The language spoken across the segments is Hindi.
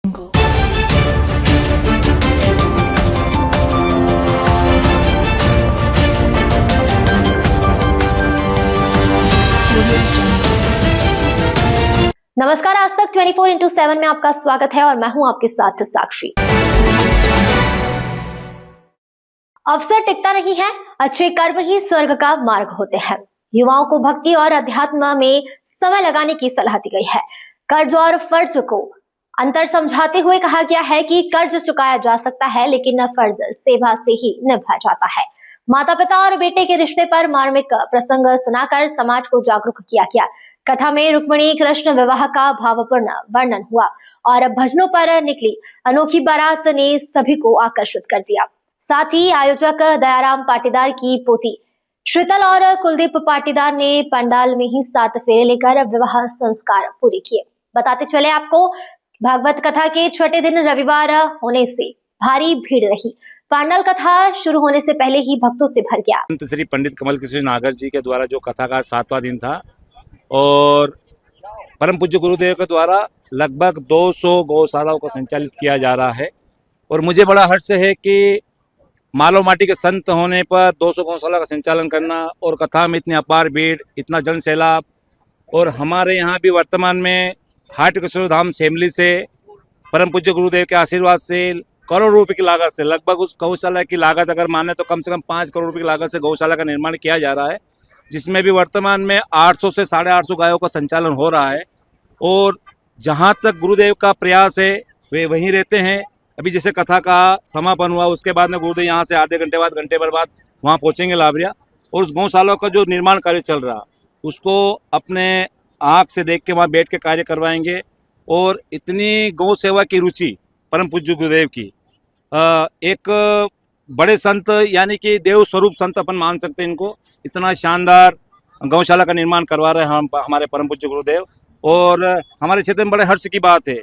नमस्कार, आज तक 24x7 में आपका स्वागत है और मैं हूं आपके साथ साक्षी। अवसर टिकता नहीं है, अच्छे कर्म ही स्वर्ग का मार्ग होते हैं। युवाओं को भक्ति और अध्यात्म में समय लगाने की सलाह दी गई है। कर्ज और फर्ज को अंतर समझाते हुए कहा गया है कि कर्ज चुकाया जा सकता है, लेकिन फर्ज सेवा से ही निभाया जाता है। माता पिता और बेटे के रिश्ते पर मार्मिक प्रसंग सुनाकर समाज को जागरूक किया गया। कथा में रुक्मिणी कृष्ण विवाह का भावपूर्ण वर्णन हुआ और भजनों पर निकली अनोखी बारात ने सभी को आकर्षित कर दिया। साथ ही आयोजक दयाराम पाटीदार की पोती शीतल और कुलदीप पाटीदार ने पंडाल में ही 7 फेरे लेकर विवाह संस्कार पूरे किए। बताते चले आपको, भागवत कथा के छठे दिन रविवार होने से भारी भीड़ रही। पांडल कथा शुरू होने से पहले ही भक्तों से भर गया। श्री पंडित कमल कृष्ण नागर जी के द्वारा जो कथा का 7वां दिन था और परम पूज्य गुरुदेव के द्वारा लगभग 200 गौशालाओं को संचालित किया जा रहा है। और मुझे बड़ा हर्ष है कि मालो माटी के संत होने पर 200 गौशाला का संचालन करना और कथा में इतनी अपार भीड़, इतना जन सैलाब। और हमारे यहाँ भी वर्तमान में हाट किशोर धाम सेमली से परम पूज्य गुरुदेव के आशीर्वाद से करोड़ रुपए की लागत से, लगभग उस गौशाला की लागत अगर माने तो कम से कम 5 करोड़ रुपए की लागत से गौशाला का निर्माण किया जा रहा है, जिसमें भी वर्तमान में 800 से 850 गायों का संचालन हो रहा है। और जहां तक गुरुदेव का प्रयास है वे वहीं रहते हैं। अभी जैसे कथा का समापन हुआ, उसके बाद में गुरुदेव यहाँ से आधे घंटे बाद, घंटे भर बाद वहाँ पहुँचेंगे लाबरिया। और उस गौशाला का जो निर्माण कार्य चल रहा उसको अपने आँख से देख के वहाँ बैठ के कार्य करवाएंगे। और इतनी गौ सेवा की रुचि परम पूज्य गुरुदेव की, एक बड़े संत यानी कि देव स्वरूप संत अपन मान सकते हैं इनको। इतना शानदार गौशाला का निर्माण करवा रहे हैं हमारे परम पूज्य गुरुदेव। और हमारे क्षेत्र में बड़े हर्ष की बात है।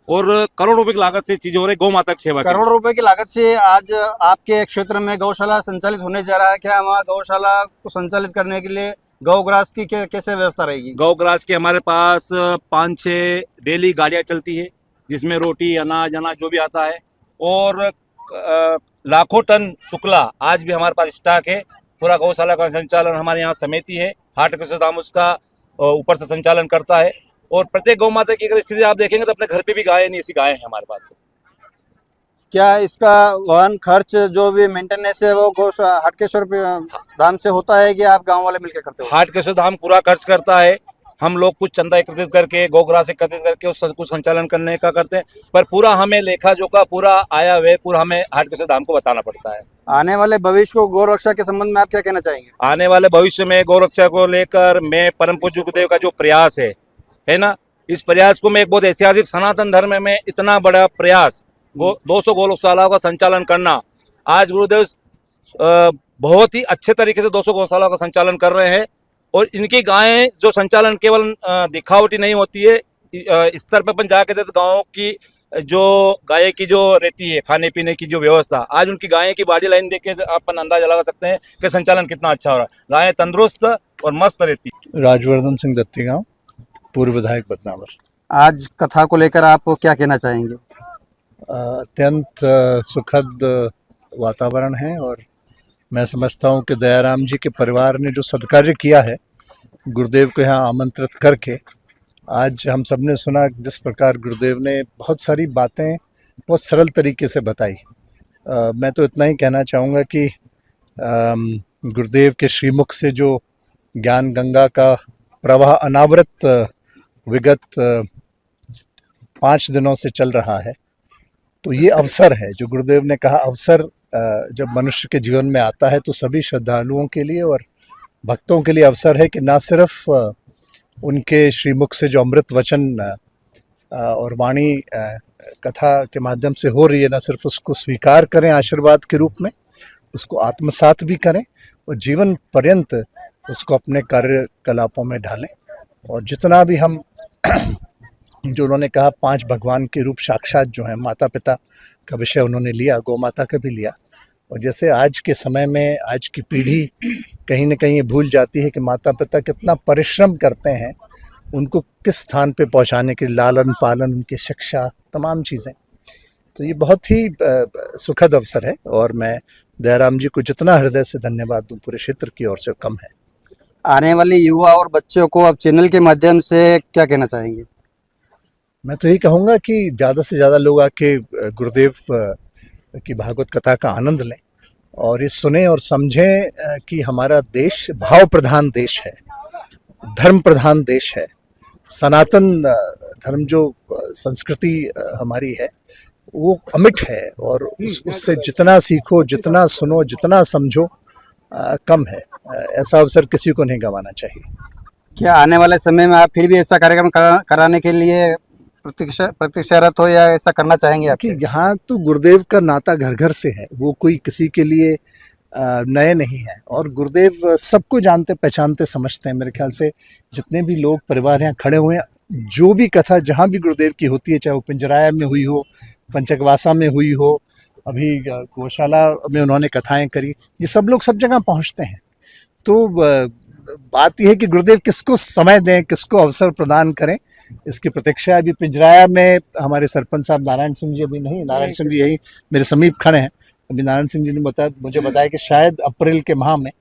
और करोड़ रुपए की लागत से चीज हो रही गौ माता की सेवा। करोड़ रुपए की लागत से आज आपके क्षेत्र में गौशाला संचालित होने जा रहा है। क्या वहाँ गौशाला को संचालित करने के लिए गौग्रास की कैसे व्यवस्था रहेगी? गौग्रास की हमारे पास 5-6 डेली गाड़ियाँ चलती है, जिसमें रोटी, अनाज जो भी आता है। और लाखों टन शुक्ला आज भी हमारे पास स्टॉक है। पूरा गौशाला का संचालन हमारे यहाँ समिति है, हाट किशोर धाम उसका ऊपर से संचालन करता है। और प्रत्येक गौ माता की अगर स्थिति आप देखेंगे तो अपने घर पे भी गाय नहीं, ऐसी गाय है हमारे पास। क्या इसका वाहन खर्च जो भी मेंटेनेंस है वो हाट किशोर धाम से होता है कि आप गांव वाले मिलकर करते हो? हाट किशोर धाम पूरा खर्च करता है। हम लोग कुछ चंदा एकत्रित करके, गौग्रास एकत्रित करके उस कुछ संचालन करने का करते हैं, पर पूरा हमें लेखा जोखा पूरा आया हुआ पूरा हमें हाट किशोर धाम को बताना पड़ता है। आने वाले भविष्य को गौ रक्षा के संबंध में आप क्या कहना चाहेंगे? आने वाले भविष्य में गौ रक्षा को लेकर मैं परम पूज्य गुरुदेव का जो प्रयास है ना, इस प्रयास को मैं एक बहुत ऐतिहासिक सनातन धर्म में इतना बड़ा प्रयास 200 गौशालाओं का संचालन करना। आज गुरुदेव बहुत ही अच्छे तरीके से 200 गौशालाओं का संचालन कर रहे हैं। और इनकी गायें जो संचालन केवल दिखावटी नहीं होती है, स्तर पर अपन जाके तो गाँव की जो गाय की जो रहती है खाने पीने की जो व्यवस्था, आज उनकी गायें की बॉडी लाइन देख के अपन अंदाजा लगा सकते हैं कि संचालन कितना अच्छा हो रहा है। गायें तंदुरुस्त और मस्त रहती है। राजवर्धन सिंह दत्तीगांव, पूर्व विधायक बदनावर। आज कथा को लेकर आप क्या कहना चाहेंगे? अत्यंत सुखद वातावरण है और मैं समझता हूँ कि दयाराम जी के परिवार ने जो सत्कार्य किया है गुरुदेव को यहाँ आमंत्रित करके। आज हम सब ने सुना जिस प्रकार गुरुदेव ने बहुत सारी बातें बहुत सरल तरीके से बताई। मैं तो इतना ही कहना चाहूँगा कि गुरुदेव के श्रीमुख से जो ज्ञान गंगा का प्रवाह अनावरत विगत 5 दिनों से चल रहा है, तो ये अवसर है जो गुरुदेव ने कहा। अवसर जब मनुष्य के जीवन में आता है तो सभी श्रद्धालुओं के लिए और भक्तों के लिए अवसर है कि ना सिर्फ उनके श्रीमुख से जो अमृत वचन और वाणी कथा के माध्यम से हो रही है, ना सिर्फ उसको स्वीकार करें आशीर्वाद के रूप में, उसको आत्मसात भी करें और जीवन पर्यंत उसको अपने कार्यकलापों में ढालें। और जितना भी हम जो उन्होंने कहा 5 भगवान के रूप साक्षात जो हैं, माता पिता का विषय उन्होंने लिया, गौ माता का भी लिया। और जैसे आज के समय में आज की पीढ़ी कहीं ना कहीं ये भूल जाती है कि माता पिता कितना परिश्रम करते हैं उनको किस स्थान पे पहुंचाने के लालन पालन, उनकी शिक्षा, तमाम चीज़ें। तो ये बहुत ही सुखद अवसर है और मैं दयाराम जी को जितना हृदय से धन्यवाद दूं पूरे क्षेत्र की ओर से कम है। आने वाले युवा और बच्चों को आप चैनल के माध्यम से क्या कहना चाहेंगे? मैं तो यही कहूँगा कि ज़्यादा से ज़्यादा लोग आके गुरुदेव की भागवत कथा का आनंद लें और ये सुने और समझें कि हमारा देश भाव प्रधान देश है, धर्म प्रधान देश है। सनातन धर्म जो संस्कृति हमारी है वो अमिट है और उससे जितना सीखो, जितना सुनो, जितना समझो कम है। ऐसा अवसर किसी को नहीं गंवाना चाहिए। क्या आने वाले समय में आप फिर भी ऐसा कार्यक्रम कराने के लिए प्रतीक्षारत हो या ऐसा करना चाहेंगे आप? कि यहाँ तो गुरुदेव का नाता घर घर से है, वो कोई किसी के लिए नए नहीं है और गुरुदेव सबको जानते पहचानते समझते हैं। मेरे ख्याल से जितने भी लोग परिवार यहाँ खड़े हुए हैं, जो भी कथा जहाँ भी गुरुदेव की होती है, चाहे वो पिंजराया में हुई हो, पंचकवासा में हुई हो, अभी गौशाला में उन्होंने कथाएं करी, ये सब लोग सब जगह पहुँचते हैं। तो बात यह है कि गुरुदेव किसको समय दें, किसको अवसर प्रदान करें, इसकी प्रतीक्षा। अभी पिंजराया में हमारे सरपंच साहब नारायण सिंह जी, अभी नहीं, नारायण सिंह जी यही मेरे समीप खड़े हैं। अभी नारायण सिंह जी ने मुझे बताया कि शायद अप्रैल के माह में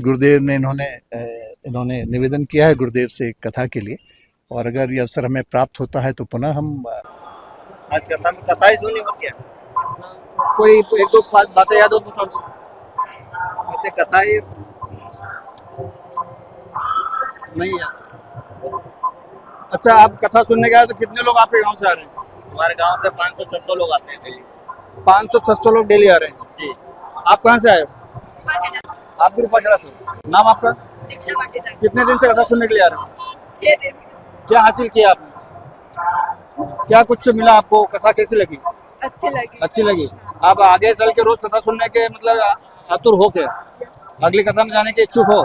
गुरुदेव ने इन्होंने निवेदन किया है गुरुदेव से कथा के लिए और अगर ये अवसर हमें प्राप्त होता है तो पुनः हम आज कथा ही सुनी और क्या? कोई एक दो बातें याद हो बता दो। ऐसे कथा ही नहीं है। अच्छा, आप कथा सुनने गए तो कितने लोग आपके गांव से आ रहे हैं? हमारे गांव से 500-600 लोग आते हैं डेली। 500-600 लोग डेली आ रहे हैं जी। आप कहाँ से आए हो? आप भी रूपाखेड़ा से। नाम आपका? दीक्षा पाटीदार। कितने दिन से कथा सुनने के लिए आ रहे हैं? 6 दिन से। क्या हासिल किया आपने? क्या कुछ मिला आपको? कथा कैसी लगी? अच्छी लगी। आप आगे चल के रोज कथा सुनने के मतलब आतुर हो क्या? अगली कथा में जाने के इच्छुक हो?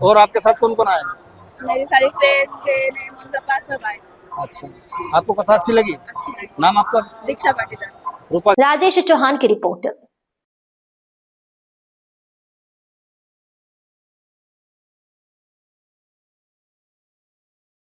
और आपके साथ कौन कौन आए? मेरी सारी फ्रेंड मम्मी पापा सब आए। अच्छा, आपको कथा अच्छी लगी? अच्छी लगी। नाम आपका? दीक्षा पाटीदार। रूपा। राजेश चौहान की रिपोर्ट।